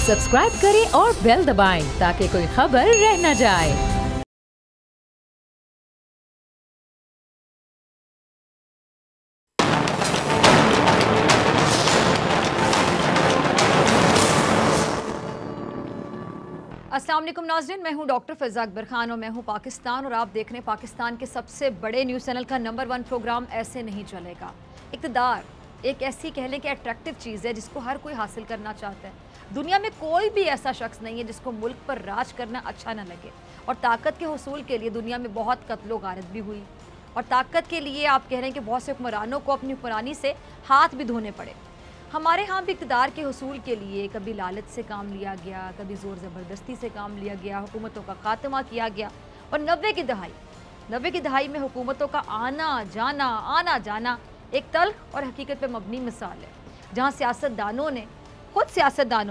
Subscribe करें और bell दबाएं ताकि कोई खबर रह न जाए। अस्सलाम वालेकुम नाज़रीन, मैं हूं डॉक्टर फ़िज़ा अकबर खान और मैं हूं पाकिस्तान और आप देख रहे हैं पाकिस्तान के सबसे बड़े न्यूज़ चैनल का नंबर 1 प्रोग्राम ऐसे नहीं चलेगा। इक़्तिदार एक ऐसी कह लें कि अट्रैक्टिव चीज़ है जिसको हर कोई हासिल करना चाहता है। दुनिया में कोई भी ऐसा शख्स नहीं है जिसको मुल्क पर राज करना अच्छा ना लगे और ताकत के हुसूल के लिए दुनिया में बहुत कत्लो गारत भी हुई और ताकत के लिए आप कह रहे हैं कि बहुत से हुक्मरानों को अपनी हुक्मरानी से हाथ भी धोने पड़े। हमारे यहाँ भी इक़्तिदार के हुसूल के लिए कभी लालच से काम लिया गया, कभी ज़ोर ज़बरदस्ती से काम लिया गया, हुकूमतों का खात्मा किया गया और 90 की दहाई में हुकूमतों का आना जाना एक तल्ख और हकीकत पे मबनी मिसाल है, जहाँ सियासतदानों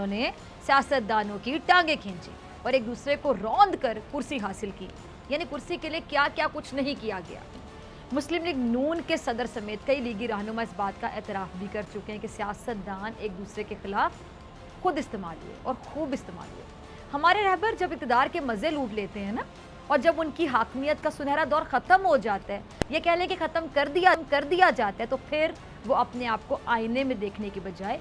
ने सियासतदानों की टांगें खींची और एक दूसरे को रौंद कर कुर्सी हासिल की। यानी कुर्सी के लिए क्या क्या कुछ नहीं किया गया। मुस्लिम लीग नून के सदर समेत कई लीगी रहनुमा इस बात का एतराफ़ भी कर चुके हैं कि सियासतदान एक दूसरे के खिलाफ खुद इस्तेमाल हुए और खूब इस्तेमाल हुए। हमारे रहबर जब इक़्तिदार के मज़े लूट लेते हैं ना, और जब उनकी हाकमियत का सुनहरा दौर ख़त्म हो जाता है, ये कह लें कि ख़त्म कर दिया जाता है, तो फिर वो अपने आप को आईने में देखने के बजाय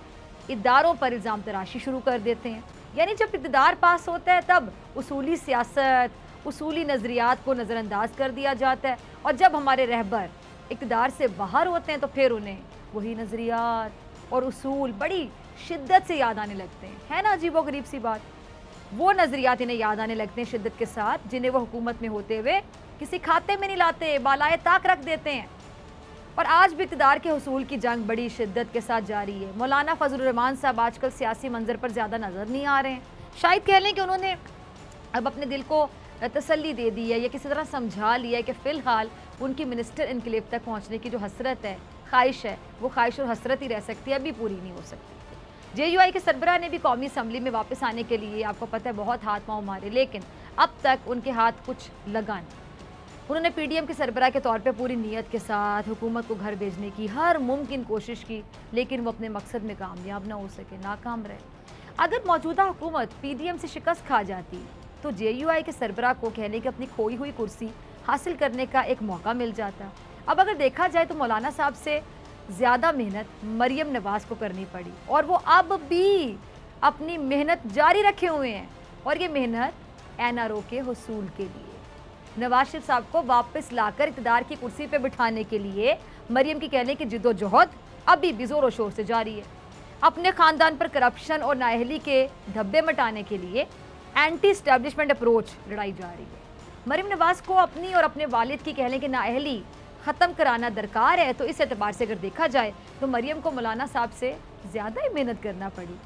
इदारों पर इल्ज़ाम तराशी शुरू कर देते हैं। यानी जब इक़्तिदार पास होता है तब उसूली सियासत, उसूली नज़रियात को नज़रअंदाज कर दिया जाता है और जब हमारे रहबर इक़्तिदार से बाहर होते हैं तो फिर उन्हें वही नज़रियात और उसूल बड़ी शिद्दत से याद आने लगते हैं। है ना अजीबो गरीब सी बात। वो नज़रियात इन्हें याद आने लगते हैं शिद्दत के साथ जिन्हें वो हुकूमत में होते हुए किसी खाते में नहीं लाते, बालाए ताक रख देते हैं। और आज भी इक़्तिदार के हुसूल की जंग बड़ी शिद्दत के साथ जारी है। मौलाना फजलुर रहमान साहब आजकल सियासी मंजर पर ज़्यादा नज़र नहीं आ रहे हैं। शायद कह लें कि उन्होंने अब अपने दिल को तसल्ली दे दी है या किसी तरह समझा लिया है कि फ़िलहाल उनकी मिनिस्टर इनकलेब तक पहुँचने की जो हसरत है, ख्वाहिश है, वो ख्वाहिश और हसरत ही रह सकती है, अभी पूरी नहीं हो सकती। JUI के सरबराह ने भी कौमी असम्बली में वापस आने के लिए आपको पता है बहुत हाथ पाँव मारे, लेकिन अब तक उनके हाथ कुछ लगा नहीं। उन्होंने PDM के सरबराह के तौर पे पूरी नीयत के साथ हुकूमत को घर भेजने की हर मुमकिन कोशिश की, लेकिन वो अपने मकसद में कामयाब ना हो सके, नाकाम रहे। अगर मौजूदा हुकूमत PDM से शिकस्त खा जाती तो JUI के सरबराह को कहने की अपनी खोई हुई कुर्सी हासिल करने का एक मौका मिल जाता। अब अगर देखा जाए तो मौलाना साहब से ज़्यादा मेहनत मरियम नवाज़ को करनी पड़ी और वो अब भी अपनी मेहनत जारी रखे हुए हैं और ये मेहनत NRO के हुसूल के लिए। नवाज शरीफ साहब को वापस लाकर इक़्तिदार की कुर्सी पे बिठाने के लिए मरियम की कहने की जिद्दोजहद अभी भी ज़ोरों शोर से जारी है। अपने ख़ानदान पर करप्शन और नाअहली के धब्बे मटाने के लिए एंटी एस्टेब्लिशमेंट अप्रोच लड़ाई जा रही है। मरियम नवाज़ को अपनी और अपने वालिद की कह लें कि नाअहली ख़त्म कराना दरकार है, तो इस एतबार से अगर देखा जाए तो मरियम को मौलाना साहब से ज़्यादा ही मेहनत करना पड़ी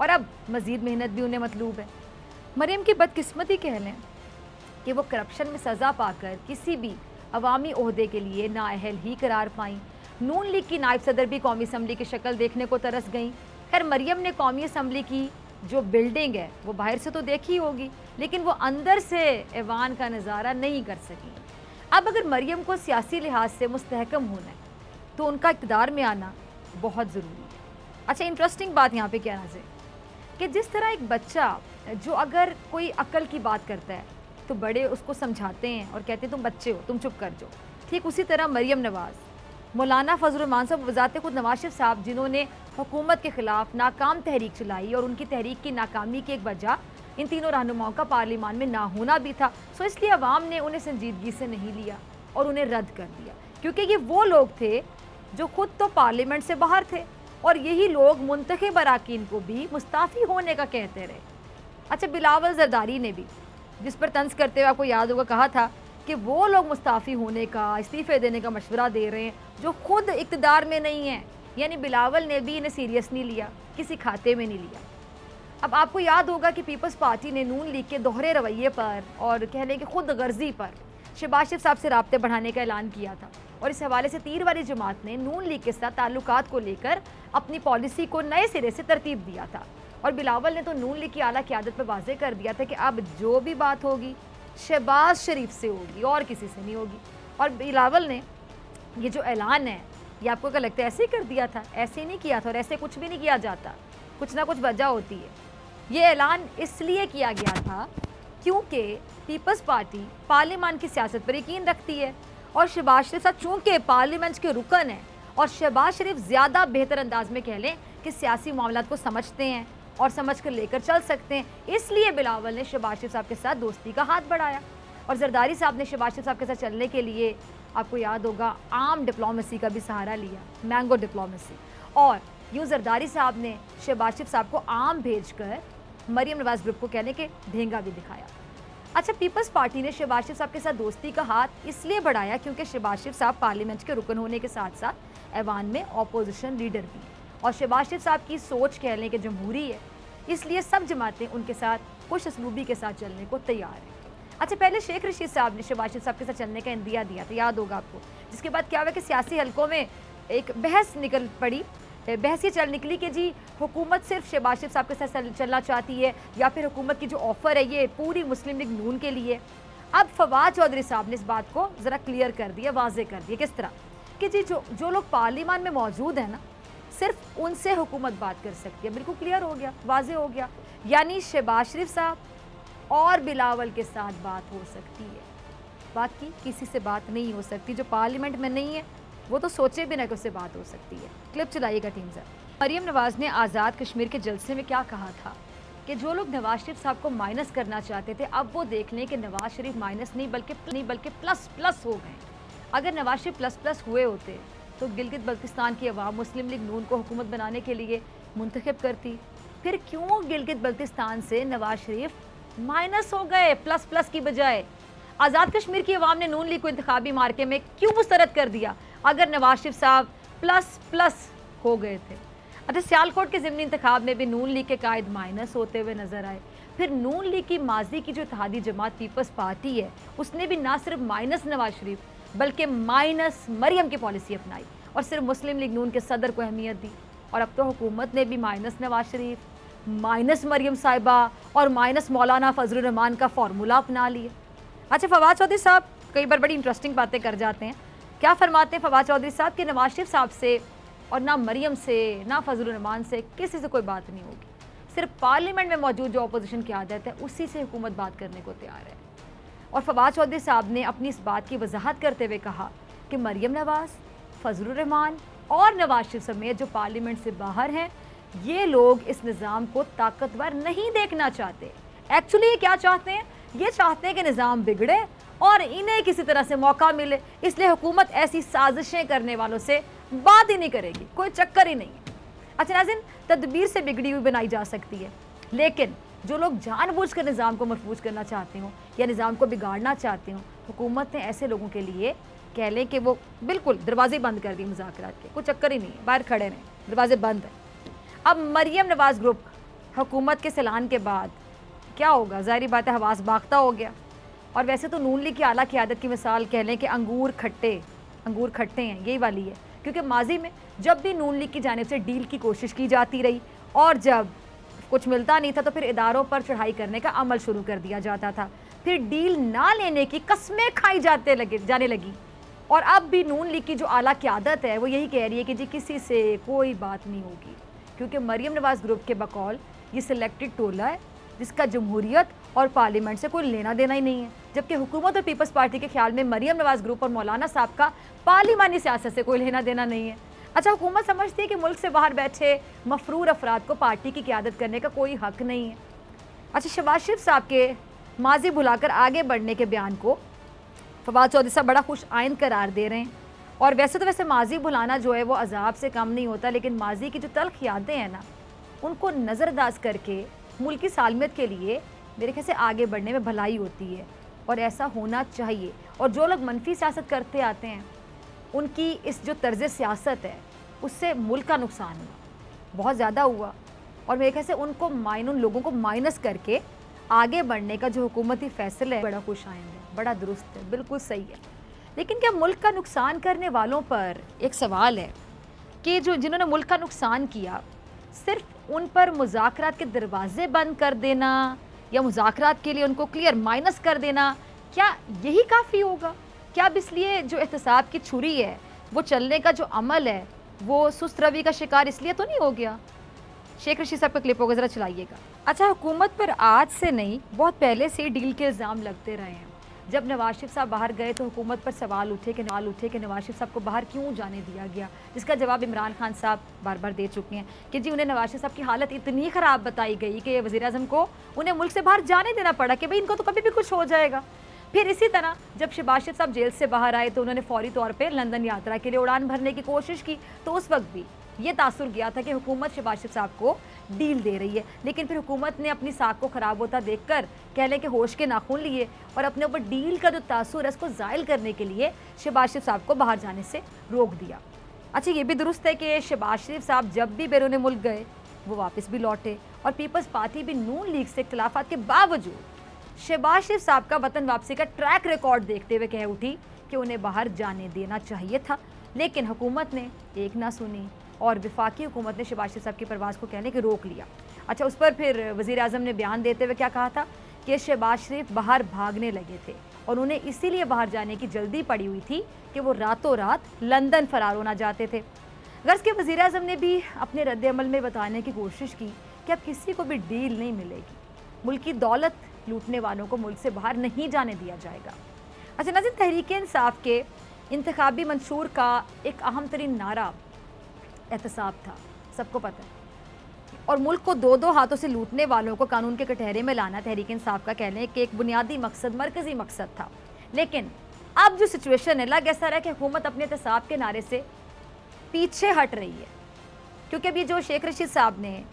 और अब मज़ीद मेहनत भी उन्हें मतलूब है। मरियम की बदकिस्मती कह लें कि वो करप्शन में सज़ा पाकर किसी भी अवामी ओहदे के लिए नाअहल ही करार पाई। नून लीग की नायब सदर भी कौमी असम्बली की शक्ल देखने को तरस गई। खैर मरियम ने कौमी असम्बली की जो बिल्डिंग है वो बाहर से तो देखी होगी, लेकिन वो अंदर से ऐवान का नज़ारा नहीं कर सकी। अब अगर मरियम को सियासी लिहाज से मुस्तहकम होना है तो उनका इक़्तिदार में आना बहुत ज़रूरी है। अच्छा, इंटरेस्टिंग बात यहाँ पे क्या है कि जिस तरह एक बच्चा जो अगर कोई अक्ल की बात करता है तो बड़े उसको समझाते हैं और कहते हैं तुम बच्चे हो, तुम चुप कर जाओ, ठीक उसी तरह मरियम नवाज़, मौलाना फजलुर रहमान साहब, वज़ात खुद नवाज शरीफ साहब जिन्होंने हुकूमत के ख़िलाफ़ नाकाम तहरीक चलाई और उनकी तहरीक की नाकामी की एक वजह इन तीनों रहनुमाओं का पार्लिमान में ना होना भी था। सो इसलिए अवाम ने उन्हें संजीदगी से नहीं लिया और उन्हें रद्द कर दिया, क्योंकि ये वो लोग थे जो खुद तो पार्लियामेंट से बाहर थे और यही लोग मुंतखब अराकीन को भी मुस्ताफ़ी होने का कहते रहे। अच्छा, बिलावल जरदारी ने भी, जिस पर तंज करते हुए आपको याद होगा, कहा था कि वो लोग मुस्ताफ़ी होने का, इस्तीफ़े देने का मशवरा दे रहे हैं जो खुद इक़्तिदार में नहीं है। यानी बिलावल ने भी इन्हें सीरियस नहीं लिया, किसी खाते में नहीं लिया। अब आपको याद होगा कि पीपल्स पार्टी ने नून लीग के दोहरे रवैये पर और कह लें कि खुद गर्जी पर शहबाज शरीफ साहब से राब्ते बढ़ाने का ऐलान किया था और इस हवाले से तीर वाली जमात ने नून लीग के साथ ताल्लुकात को लेकर अपनी पॉलिसी को नए सिरे से तरतीब दिया था। और बिलावल ने तो नून लीग की आला क़यादत पर वाज़ेह कर दिया था कि अब जो भी बात होगी शहबाज शरीफ से होगी और किसी से नहीं होगी। और बिलावल ने ये जो ऐलान है ये आपको क्या लगता है ऐसे ही कर दिया था? ऐसे ही नहीं किया था और ऐसे कुछ भी नहीं किया जाता, कुछ ना कुछ वजह होती है। ये ऐलान इसलिए किया गया था क्योंकि पीपल्स पार्टी पार्लियामान की सियासत पर यकीन रखती है और शहबाज शरीफ साहब चूँकि पार्लियामेंट के रुकन हैं और शहबाज शरीफ ज़्यादा बेहतर अंदाज में कह लें कि सियासी मामलात को समझते हैं और समझ कर लेकर चल सकते हैं, इसलिए बिलावल ने शहबाज शरीफ साहब के साथ दोस्ती का हाथ बढ़ाया और जरदारी साहब ने शहबाज शरीफ साहब के साथ चलने के लिए आपको याद होगा आम डिप्लोमेसी का भी सहारा लिया, मैंगो डिप्लोमेसी। और यूँ जरदारी साहब ने शहबाज शरीफ साहब को आम भेजकर मरीम नवाज ग्रुप को कहने के धेंगा भी दिखाया। अच्छा, पीपल्स पार्टी ने शहबाज शरीफ साहब के साथ दोस्ती का हाथ इसलिए बढ़ाया क्योंकि शहबाज शरीफ साहब पार्लियामेंट के रुकन होने के साथ साथ ऐवान में ऑपोजिशन लीडर भी और शहबाज शरीफ साहब की सोच कह लें कि जमहूरी है, इसलिए सब जमातें उनके साथ खुश असलूबी के साथ चलने को तैयार हैं। अच्छा, पहले शेख रशीद साहब ने शहबाज शरीफ साहब के साथ चलने का इंदिया दिया था, याद होगा आपको, जिसके बाद क्या हुआ कि सियासी हलकों में एक बहस निकल पड़ी। बहस ये चल निकली कि जी हुकूमत सिर्फ शहबाज शरीफ साहब के साथ चलना चाहती है या फिर हुकूमत की जो ऑफ़र है ये पूरी मुस्लिम लीग नून के लिए। अब फवाद चौधरी साहब ने इस बात को ज़रा क्लियर कर दिया, वाजे कर दिया। किस तरह कि जी जो लोग पार्लियामान में मौजूद हैं ना, सिर्फ उनसे हुकूमत बात कर सकती है। बिल्कुल क्लियर हो गया, वाजे हो गया, यानी शहबाज शरीफ साहब और बिलावल के साथ बात हो सकती है, बाकी किसी से बात नहीं हो सकती। जो पार्लियामेंट में नहीं है वो तो सोचे बिना कि उससे बात हो सकती है। क्लिप चलाइएगा टीम सर। मरीम नवाज ने आज़ाद कश्मीर के जलसे में क्या कहा था कि जो लोग नवाज शरीफ साहब को माइनस करना चाहते थे अब वो देख लें कि नवाज शरीफ माइनस नहीं बल्कि प्लस हो गए। अगर नवाज शरीफ प्लस हुए होते तो गिलगित बल्तिस्तान की अवाम मुस्लिम लीग नून को हुकूमत बनाने के लिए मुंतखब करती। फिर क्यों गिलगित बल्तिस्तान से नवाज शरीफ माइनस हो गए प्लस की बजाय? आज़ाद कश्मीर की अवाम ने नून लीग को इंतखाबी मार्के में क्यों मुस्तरद कर दिया अगर नवाज शरीफ साहब प्लस हो गए थे? अच्छा, सियालकोट के ज़िमनी इंतखाब में भी नून लीग के कायद माइनस होते हुए नजर आए। फिर नून लीग की माजी की जो इत्तेहादी जमात पीपल्स पार्टी है उसने भी ना सिर्फ माइनस नवाज शरीफ बल्कि माइनस मरियम की पॉलिसी अपनाई और सिर्फ मुस्लिम लीग नून के सदर को अहमियत दी। और अब तो हुकूमत ने भी माइनस नवाज शरीफ, माइनस मरियम साहिबा और माइनस मौलाना फजलुर रहमान का फार्मूला अपना लिया। अच्छा, फवाद चौधरी साहब कई बार बड़ी इंटरेस्टिंग बातें कर जाते हैं। क्या फरमाते हैं फवाद चौधरी साहब कि नवाज शरीफ साहब से और ना मरियम से ना फजलुर रहमान से किसी से कोई बात नहीं होगी, सिर्फ पार्लियामेंट में मौजूद जो अपोजिशन की आदत है उसी से हुकूमत बात करने को तैयार है। और फवाद चौधरी साहब ने अपनी इस बात की वजाहत करते हुए कहा कि मरियम नवाज, फजलुर रहमान और नवाज शरीफ समेत जो पार्लियामेंट से बाहर हैं ये लोग इस निज़ाम को ताकतवर नहीं देखना चाहते। एक्चुअली ये क्या चाहते हैं? ये चाहते हैं कि निज़ाम बिगड़े और इन्हें किसी तरह से मौका मिले, इसलिए हुकूमत ऐसी साजिशें करने वालों से बात ही नहीं करेगी, कोई चक्कर ही नहीं है। अच्छा नाज़रीन, तदबीर से बिगड़ी हुई बनाई जा सकती है, लेकिन जो लोग जानबूझकर निज़ाम को महफूज करना चाहते हों या निज़ाम को बिगाड़ना चाहते हों, हुकूमत ने ऐसे लोगों के लिए कह लें कि वो बिल्कुल दरवाजे बंद कर दिए मुज़ाकरात के, कोई चक्कर ही नहीं है, बाहर खड़े रहें, दरवाजे बंद हैं। अब मरियम नवाज ग्रुप हुकूमत के ऐलान के बाद क्या होगा? ज़ाहिर बात है हवास बाख्ता हो गया। और वैसे तो नून लीग की आला क़यादत की मिसाल कह लें कि अंगूर खट्टे हैं, यही वाली है, क्योंकि माजी में जब भी नून लीग की जानिब से डील की कोशिश की जाती रही और जब कुछ मिलता नहीं था तो फिर इदारों पर चढ़ाई करने का अमल शुरू कर दिया जाता था, फिर डील ना लेने की कस्में खाई जाने लगी। और अब भी नून लीग की जो आला क़यादत है वो यही कह रही है कि जी किसी से कोई बात नहीं होगी, क्योंकि मरियम नवाज ग्रुप के बकौल ये सिलेक्टेड टोला है जिसका जमहूरियत और पार्लियामेंट से कोई लेना देना ही नहीं है, जबकि हुकूमत और पीपल्स पार्टी के ख्याल में मरियम नवाज ग्रुप और मौलाना साहब का पार्लिमानी सियासत से कोई लेना देना नहीं है। अच्छा, हुकूमत समझती है कि मुल्क से बाहर बैठे मफरूर अफराद को पार्टी की क़यादत करने का कोई हक नहीं है। अच्छा, शहबाज शरीफ साहब के माजी भुलाकर आगे बढ़ने के बयान को फवाद चौधरी साहब बड़ा खुश आइंद करार दे रहे हैं। और वैसे माजी भुलाना जो है वो अजाब से कम नहीं होता, लेकिन माजी की जो तल्ख यादें हैं ना उनको नज़रअंदाज करके मुल्क की सालमियत के लिए मेरे ख्याल से आगे बढ़ने में भलाई होती है और ऐसा होना चाहिए। और जो लोग मनफी सियासत करते आते हैं उनकी इस जो तर्ज सियासत है उससे मुल्क का नुकसान हुआ, बहुत ज़्यादा हुआ। और मेरे ख्याल से उन लोगों को माइनस करके आगे बढ़ने का जो हुकूमती फ़ैसला है बड़ा खुश आइंद है, बड़ा दुरुस्त है, बिल्कुल सही है। लेकिन क्या मुल्क का नुकसान करने वालों पर एक सवाल है कि जिन्होंने मुल्क का नुकसान किया सिर्फ उन पर मुज़ाकरात के दरवाजे बंद कर देना या मुज़ाकरात के लिए उनको क्लियर माइनस कर देना, क्या यही काफ़ी होगा? क्या अब इसलिए जो एहतसाब की छुरी है वो चलने का जो अमल है वो सुस्त रवि का शिकार इसलिए तो नहीं हो गया? शेख रशीद साहब का क्लिप होगा, ज़रा चलाइएगा। अच्छा, हुकूमत पर आज से नहीं, बहुत पहले से डील के इल्ज़ाम लगते रहे हैं। जब नवाज शरीफ साहब बाहर गए तो हुकूमत पर सवाल उठे कि नवाज शरीफ साहब को बाहर क्यों जाने दिया गया, जिसका जवाब इमरान खान साहब बार बार दे चुके हैं कि जी उन्हें नवाज शरीफ साहब की हालत इतनी ख़राब बताई गई कि वज़ीर आज़म को उन्हें मुल्क से बाहर जाने देना पड़ा कि भाई इनको तो कभी भी कुछ हो जाएगा। फिर इसी तरह जब शहबाज शरीफ साहब जेल से बाहर आए तो उन्होंने फौरी तौर पर लंदन यात्रा के लिए उड़ान भरने की कोशिश की, तो उस वक्त भी ये तासुर गया था कि हुकूमत शहबाज शरीफ साहब को डील दे रही है। लेकिन फिर हुकूमत ने अपनी साख को ख़राब होता देखकर कह लें कि होश के नाखून लिए और अपने ऊपर डील का जो तासुर है उसको ज़ायल करने के लिए शहबाज शरीफ साहब को बाहर जाने से रोक दिया। अच्छा, ये भी दुरुस्त है कि शहबाज शरीफ साहब जब भी बैरून मुल्क गए वो वापस भी लौटे और पीपल्स पार्टी भी नून लीग से इख्तिलाफात के बावजूद शहबाज शरीफ साहब का वतन वापसी का ट्रैक रिकॉर्ड देखते हुए कह उठी कि उन्हें बाहर जाने देना चाहिए था, लेकिन हुकूमत ने एक ना सुनी और वफाकी हुकूमत ने शहबाज शरीफ साहब की परवाज़ को कहने के रोक लिया। अच्छा, उस पर फिर वज़ीर आज़म ने बयान देते हुए क्या कहा था कि शहबाज शरीफ बाहर भागने लगे थे और उन्हें इसीलिए बाहर जाने की जल्दी पड़ी हुई थी कि वो रातों रात लंदन फ़रार होना चाहते थे। गर्ज के वज़ीर आज़म ने भी अपने रद्द-ए-अमल में बताने की कोशिश की कि अब किसी को भी डील नहीं मिलेगी, मुल्क की दौलत लूटने वालों को मुल्क से बाहर नहीं जाने दिया जाएगा। अच्छा नाज़रीन, तहरीक इंसाफ के इंतखाबी मंशूर का एक अहम तरीन नारा एहतसाब था, सबको पता है, और मुल्क को दो दो हाथों से लूटने वालों को कानून के कटहरे में लाना तहरीक इंसाफ का कह लें कि एक बुनियादी मकसद, मरकज़ी मकसद था। लेकिन अब जो सिचुएशन है, लग ऐसा रहा है कि हुकूमत अपने एहतसाब के नारे से पीछे हट रही है, क्योंकि अभी जो शेख रशीद साहब ने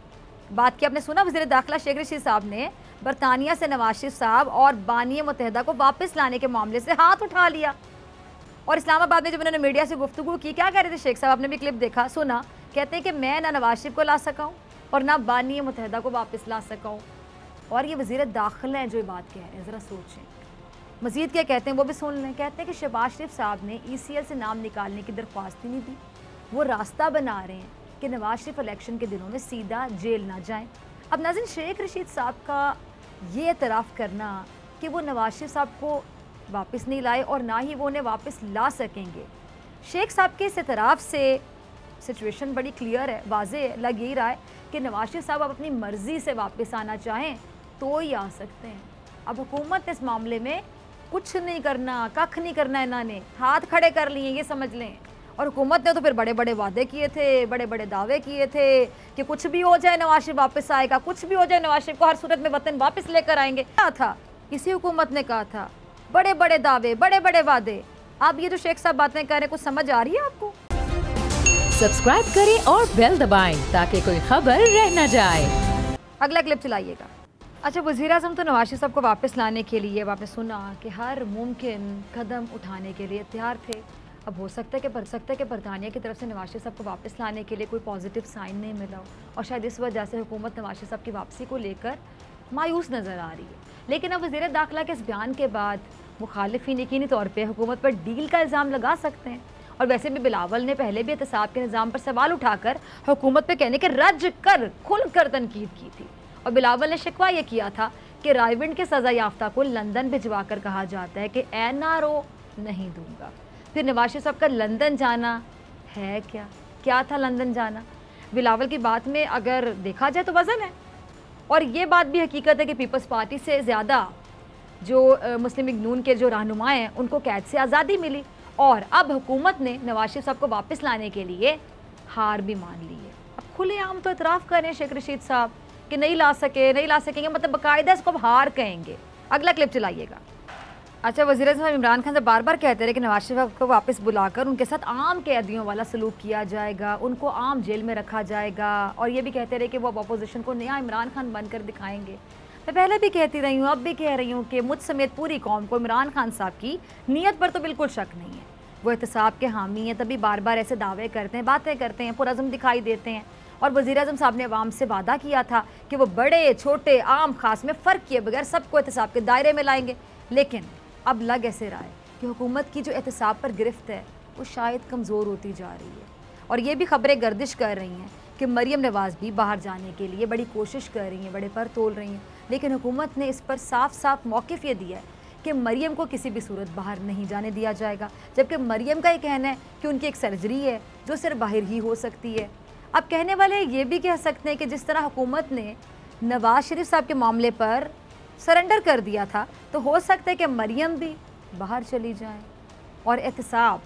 बात की, आपने सुना, वज़ीर दाखिला शेख रशीद साहब ने बरतानिया से नवाज शरीफ साहब और बानी मुत्तहिदा को वापस लाने के मामले से हाथ उठा लिया। और इस्लामाबाद में जब उन्होंने मीडिया से गुफ्तगू की, क्या कह रहे थे शेख साहब, आपने भी क्लिप देखा, सुना, कहते हैं कि मैं ना नवाज शरीफ को ला सका हूँ और ना बानी मुत्तहिदा को वापस ला सका हूँ। और ये वज़ीर दाखिला हैं जो ये बात कह रहे हैं, ज़रा सोचें। मज़ीद क्या कहते हैं वो भी सुन लें। कहते हैं कि शहबाज शरीफ साहब ने ECL से नाम निकालने की दरख्वास्त ही नहीं दी, वो रास्ता बना रहे हैं कि नवाज शरीफ इलेक्शन के दिनों में सीधा जेल ना जाएं। अब नाज़रीन, शेख रशीद साहब का ये एतराफ़ करना कि वो नवाज शरीफ साहब को वापस नहीं लाए और ना ही वो उन्हें वापस ला सकेंगे, शेख साहब के इस एतराफ़ से सिचुएशन बड़ी क्लियर है, वाज़े लग यही रहा है कि नवाज शरीफ साहब अब अपनी मर्ज़ी से वापस आना चाहें तो ही आ सकते हैं। अब हुकूमत ने इस मामले में कुछ नहीं करना, कख नहीं करना, इन्होंने हाथ खड़े कर लिए, ये समझ लें। और हुकूमत ने तो फिर बड़े बड़े वादे किए थे, बड़े बड़े दावे किए थे कि कुछ भी हो जाए नवाज शरीफ वापस आएगा, कुछ भी हो जाए नवाज शरीफ को हर सूरत में वतन वापस लेकर आएंगे। क्या था, इसी हुकूमत ने कहा था, बड़े बड़े दावे, बड़े बड़े वादे। अब ये जो शेख साहब बातें कर रहे हैं, कुछ समझ आ रही है आपको? सब्सक्राइब करें और बेल दबाएं ताकि कोई खबर रह न जाए। अगला क्लिप चलाइएगा। अच्छा, वज़ीर आज़म तो नवाज शरीफ साहब को वापस लाने के लिए, अब आपने सुना कि हर मुमकिन कदम उठाने के लिए तैयार थे। अब हो सकता है कि बरतानिया की तरफ से नवाज शरीफ साहब को वापस लाने के लिए कोई पॉजिटिव साइन नहीं मिला और शायद इस वजह से हुकूमत नवाज शरीफ साहब की वापसी को लेकर मायूस नज़र आ रही है। लेकिन अब वज़ीर दाखिला के इस बयान के बाद मुखालिफिन यकीनी तौर पर हुकूमत पर डील का इल्ज़ाम लगा सकते हैं। और वैसे भी बिलावल ने पहले भी एहतसाब के निज़ाम पर सवाल उठाकर हुकूमत पर कहने के रज कर खुल कर तनकीद की थी। और बिलावल ने शिकवा ये किया था कि रायविंड के सज़ा याफ्ता को लंदन भिजवा कर कहा जाता है कि NRO नहीं दूंगा। फिर नवाज शरीफ साहब का लंदन जाना है क्या था लंदन जाना? बिलावल की बात में अगर देखा जाए तो वज़न है। और ये बात भी हकीकत है कि पीपल्स पार्टी से ज़्यादा जो मुस्लिम लीग नून के जो रहनुमा हैं उनको कैद से आज़ादी मिली और अब हुकूमत ने नवाज शरीफ साहब को वापस लाने के लिए हार भी मान ली है। अब खुलेआम तो इतराफ़ करें शेख रशीद साहब कि नहीं ला सकेंगे, मतलब बाकायदा इसको अब हार कहेंगे। अगला क्लिप चलाइएगा। अच्छा, वज़ीर आज़म इमरान खान से बार बार कहते रहे कि नवाज शरीफ को वापस बुलाकर उनके साथ आम कैदियों वाला सलूक किया जाएगा, उनको आम जेल में रखा जाएगा। और ये भी कहते रहे कि वो अपोजिशन को नया इमरान खान बनकर दिखाएंगे। मैं पहले भी कहती रही हूँ, अब भी कह रही हूँ कि मुझ समेत पूरी कौम को इमरान खान साहब की नीयत पर तो बिल्कुल शक नहीं है। वो एहतसाब के हामी हैं, तभी बार बार ऐसे दावे करते हैं, बातें करते हैं, पुरअज़्म दिखाई देते हैं। और वज़ीर आज़म साहब ने अवाम से वादा किया था कि वो बड़े छोटे आम खास में फ़र्क किए बगैर सबको एहतसाब के दायरे में लाएंगे। लेकिन अब लग ऐसे रहा है कि हुकूमत की जो एहतसाब पर गिरफ्त है वो शायद कमज़ोर होती जा रही है। और ये भी खबरें गर्दिश कर रही हैं कि मरियम नवाज़ भी बाहर जाने के लिए बड़ी कोशिश कर रही हैं, बड़े पर तोल रही हैं। लेकिन हुकूमत ने इस पर साफ साफ मौक़िफ़ ये दिया है कि मरियम को किसी भी सूरत बाहर नहीं जाने दिया जाएगा। जबकि मरियम का ये कहना है कि उनकी एक सर्जरी है जो सिर्फ बाहर ही हो सकती है। अब कहने वाले ये भी कह सकते हैं कि जिस तरह हुकूमत ने नवाज शरीफ साहब के मामले पर सरेंडर कर दिया था, तो हो सकता है कि मरियम भी बाहर चली जाए और एहतसाब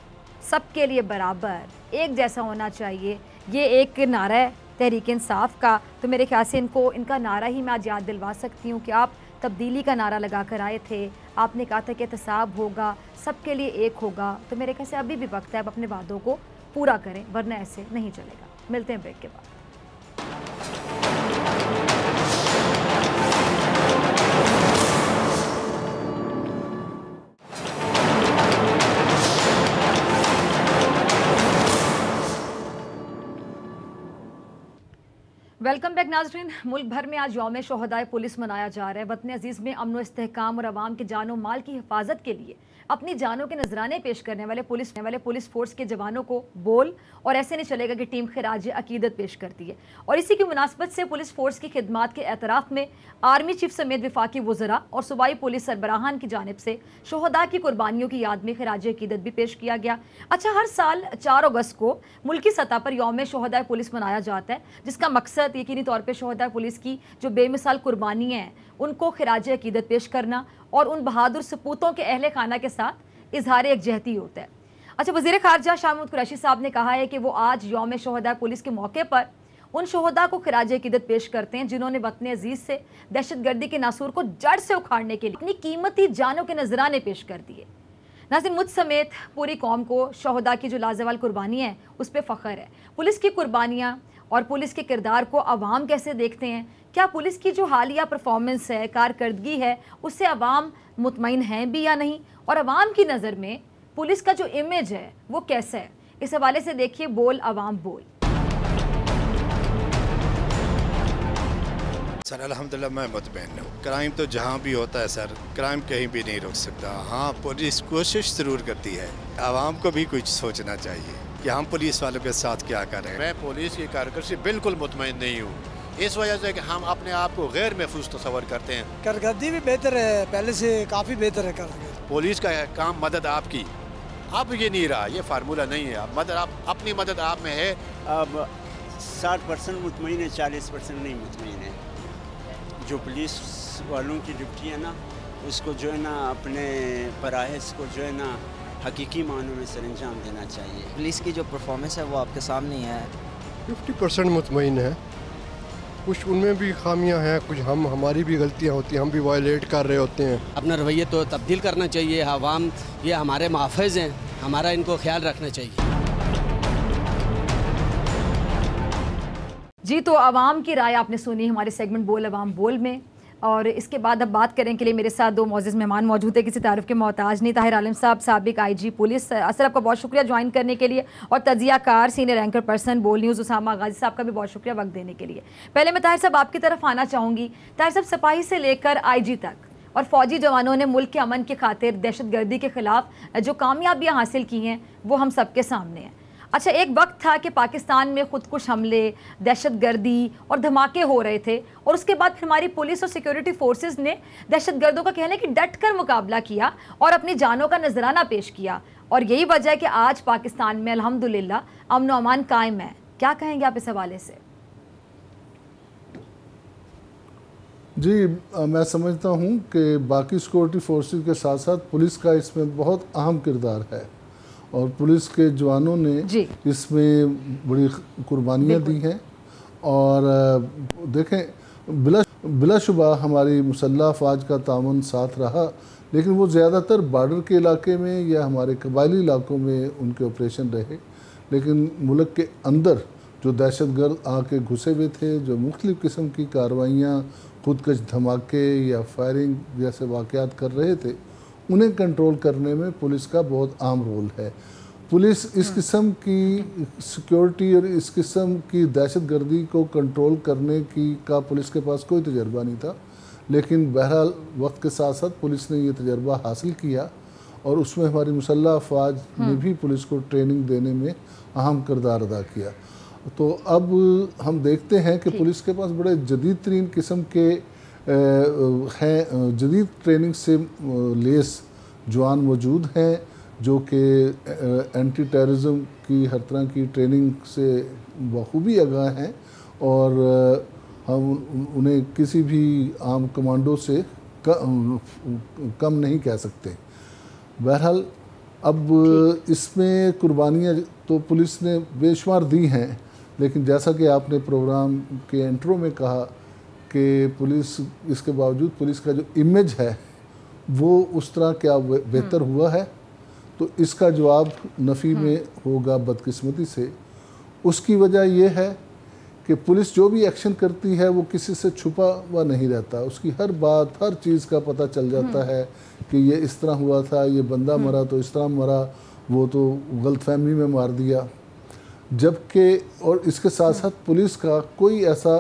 सबके लिए बराबर एक जैसा होना चाहिए। ये एक नारा है तहरीक इंसाफ का, तो मेरे ख्याल से इनका नारा ही मैं आज याद दिलवा सकती हूँ कि आप तब्दीली का नारा लगा कर आए थे। आपने कहा था कि एहतसाब होगा, सबके लिए एक होगा। तो मेरे ख्याल से अभी भी वक्त है, अब अपने वादों को पूरा करें, वरना ऐसे नहीं चलेगा। मिलते हैं ब्रेक के बाद। वेलकम बैक नाज़रीन। मुल्क भर में आज यौम शोहदाए पुलिस मनाया जा रहा है। वतन अजीज़ में अमन व इस्तेहकाम और आवाम के जानो माल की हिफाजत के लिए अपनी जानों के नजराने पेश करने वाले पुलिस फोर्स के जवानों को बोल और ऐसे नहीं चलेगा कि टीम खिराज अकीदत पेश करती है। और इसी की मुनासबत से पुलिस फोर्स की खिदमात के एतराफ़ में आर्मी चीफ समेत विफाकी वज़रा और सूबाई पुलिस सरबराहान की जानिब से शोहदा की कुर्बानियों की याद में खिराज अकीदत भी पेश किया गया। अच्छा, हर साल 4 अगस्त को मुल्की सतह पर यौम शोहदाए पुलिस मनाया जाता है, जिसका मकसद यकीनी तौर पर शोहदा पुलिस की जो बेमिसाल कुर्बानियाँ हैं उनको खिराज अकीदत पेश करना और उन बहादुर सपूतों के अहले खाना के साथ इजहार यकजहती होता है। अच्छा, वज़ीर ख़ारजा शाह महमूद कुरैशी साहब ने कहा है कि वो आज यौम शोहदा पुलिस के मौके पर उन शोहदा को खिराज अकीदत पेश करते हैं जिन्होंने वतन अजीज़ से दहशतगर्दी के नासूर को जड़ से उखाड़ने के लिए अपनी कीमती जानों के नजराने पेश कर दिए। नाज़रीन, मुझ समेत पूरी कौम को शोहदा की जो लाजवाल कुर्बानी है उस पर फ़ख्र है। पुलिस की कुर्बानियाँ और पुलिस के किरदार को अवाम कैसे देखते हैं? क्या पुलिस की जो हालिया परफॉर्मेंस है, कारकर्दगी है, उससे अवाम मुतमईन हैं भी या नहीं? और अवाम की नज़र में पुलिस का जो इमेज है वो कैसा है? इस हवाले से देखिए बोल अवाम बोल। सर अल्हम्दुलिल्लाह मैं मुतमईन हूँ। क्राइम तो जहाँ भी होता है सर, क्राइम कहीं भी नहीं रुक सकता। हाँ, पुलिस कोशिश ज़रूर करती है, आवाम को भी कुछ सोचना चाहिए कि हम पुलिस वालों के साथ क्या कर रहे हैं। मैं पुलिस की कारकर्दगी से बिल्कुल मुतमईन नहीं हूँ, इस वजह से कि हम अपने आप को गैर महफूज तस्वर करते हैं। कारकर्दगी भी बेहतर है, पहले से काफ़ी बेहतर है कारकर्दगी। पुलिस का काम मदद आपकी, अब ये नहीं रहा, ये फार्मूला नहीं है। अब मदद आप अपनी मदद आप में है। अब 60% मुतमईन है, 40% नहीं मुतमईन है। जो पुलिस वालों की ड्यूटी है ना, उसको जो है ना अपने पराहिस को जो है ना हकीकी मानों में सरंजाम देना चाहिए। पुलिस की जो परफॉर्मेंस है वो आपके सामने ही है। 50% मुतमईन है, कुछ उनमें भी खामियां हैं, कुछ हमारी भी गलतियां होती हैं, हम भी वायलेट कर रहे होते हैं। अपना रवैया तो तब्दील करना चाहिए। आवाम ये हमारे मुहाफ़िज़ हैं, हमारा इनको ख्याल रखना चाहिए। जी, तो आवाम की राय आपने सुनी हमारे सेगमेंट बोल अवाम बोल में। और इसके बाद अब बात करें के लिए मेरे साथ 2 मौजूद मेहमान मौजूद है, किसी तारुफ के मोहताज नहीं। ताहिर आलम साहब, साबिक IG पुलिस। असर, आपका बहुत शुक्रिया ज्वाइन करने के लिए। और तजियाकार सीनियर एंकर पर्सन बोल न्यूज़ उसामा गाजी साहब का भी बहुत शुक्रिया वक्त देने के लिए। पहले मैं ताहिर साहब आपकी तरफ आना चाहूँगी। ताहिर साहब, सिपाही से लेकर IG तक और फ़ौजी जवानों ने मुल्क के अमन की खातिर दहशतगर्दी के ख़िलाफ़ जो कामयाबियाँ हासिल की हैं वो हम सबके सामने हैं। अच्छा, एक वक्त था कि पाकिस्तान में खुदकुश हमले, दहशतगर्दी और धमाके हो रहे थे, और उसके बाद फिर हमारी पुलिस और सिक्योरिटी फोर्सेस ने दहशतगर्दों का कहना है कि डट कर मुकाबला किया और अपनी जानों का नजराना पेश किया। और यही वजह है कि आज पाकिस्तान में अल्हम्दुलिल्लाह अमन व अमान कायम है। क्या कहेंगे आप इस हवाले से? जी, मैं समझता हूँ कि बाकी सिक्योरिटी फोर्सेस के साथ साथ पुलिस का इसमें बहुत अहम किरदार है, और पुलिस के जवानों ने इसमें बड़ी कुर्बानियाँ दी हैं। और देखें, बिलाशुबा हमारी मुसल्लह अफवाज का ताउन साथ रहा, लेकिन वो ज़्यादातर बॉर्डर के इलाके में या हमारे कबायली इलाकों में उनके ऑपरेशन रहे। लेकिन मुल्क के अंदर जो दहशतगर्द आके घुसे हुए थे, जो मुख्तलिफ़ किस्म की कार्रवाइयाँ, खुदकश धमाके या फायरिंग जैसे वाक़यात कर रहे थे, उन्हें कंट्रोल करने में पुलिस का बहुत अहम रोल है। पुलिस इस किस्म की सिक्योरिटी और इस किस्म की दहशतगर्दी को कंट्रोल करने का पुलिस के पास कोई तजर्बा नहीं था, लेकिन बहरहाल वक्त के साथ साथ पुलिस ने ये तजर्बा हासिल किया, और उसमें हमारी मुसल्लह अफवाज ने भी पुलिस को ट्रेनिंग देने में अहम किरदार अदा किया। तो अब हम देखते हैं कि पुलिस के पास बड़े जदीद तरीन किस्म के हैं, जदीद ट्रेनिंग से लेस जवान मौजूद हैं, जो कि एंटी टेररिज्म की हर तरह की ट्रेनिंग से बखूबी आगाह हैं और हम उन्हें किसी भी आम कमांडो से कम नहीं कह सकते। बहरहाल अब इसमें कुर्बानियाँ तो पुलिस ने बेशुमार दी हैं, लेकिन जैसा कि आपने प्रोग्राम के इंट्रो में कहा कि पुलिस, इसके बावजूद पुलिस का जो इमेज है वो उस तरह क्या बेहतर हुआ है, तो इसका जवाब नफ़ी में होगा बदकिस्मती से। उसकी वजह यह है कि पुलिस जो भी एक्शन करती है वो किसी से छुपा हुआ नहीं रहता, उसकी हर बात, हर चीज़ का पता चल जाता है कि ये इस तरह हुआ था, ये बंदा मरा तो इस तरह मरा, वो तो गलतफहमी में मार दिया। जबकि और इसके साथ साथ पुलिस का कोई ऐसा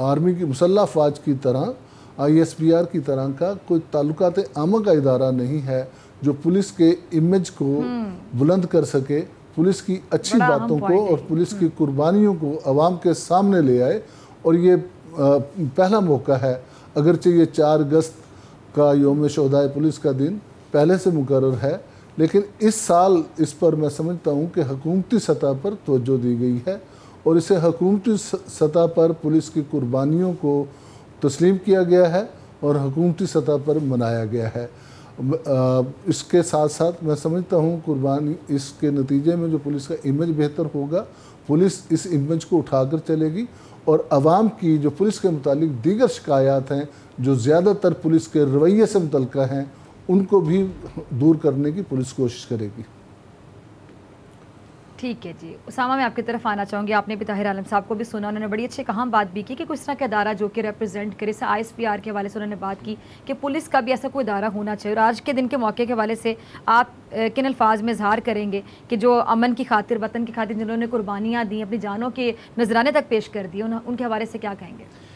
आर्मी की मुसल्लह फ़ौज की तरह, ISPR की तरह का कोई ताल्लुकात आमा का इदारा नहीं है जो पुलिस के इमेज को बुलंद कर सके, पुलिस की अच्छी बातों को और पुलिस की कुर्बानियों को आवाम के सामने ले आए। और ये पहला मौका है, अगरचे ये 4 अगस्त का यौम शोहदाए पुलिस का दिन पहले से मुकर्रर है, लेकिन इस साल इस पर मैं समझता हूँ कि हुकूमती सतह पर तवज्जो दी गई है और इसे हुकूमती सतह पर पुलिस की कुर्बानियों को तस्लीम किया गया है और हुकूमती सतह पर मनाया गया है। इसके साथ साथ मैं समझता हूँ कुर्बानी, इसके नतीजे में जो पुलिस का इमेज बेहतर होगा, पुलिस इस इमेज को उठाकर चलेगी और आवाम की जो पुलिस के मुतालिक दीगर शिकायत हैं जो ज़्यादातर पुलिस के रवैये से मुतल्लिक़ हैं, उनको भी दूर करने की पुलिस कोशिश करेगी। ठीक है जी। उसामा, मैं आपकी तरफ आना चाहूँगी। आपने भी ताहिर आलम साहब को भी सुना, उन्होंने बड़ी अच्छी कहां बात भी की कि कुछ तरह का इदारा जो कि रिप्रेजेंट करे, जैसे ISPR के हवाले से उन्होंने बात की कि पुलिस का भी ऐसा कोई इदारा होना चाहिए। और आज के दिन के मौके के हवाले से आप किन अल्फाज में इजहार करेंगे कि जो अमन की खातिर, वतन की खातिर जिन्होंने कुर्बानियाँ दी, अपनी जानों के नजराने तक पेश कर दिए, उनके हवाले से क्या कहेंगे?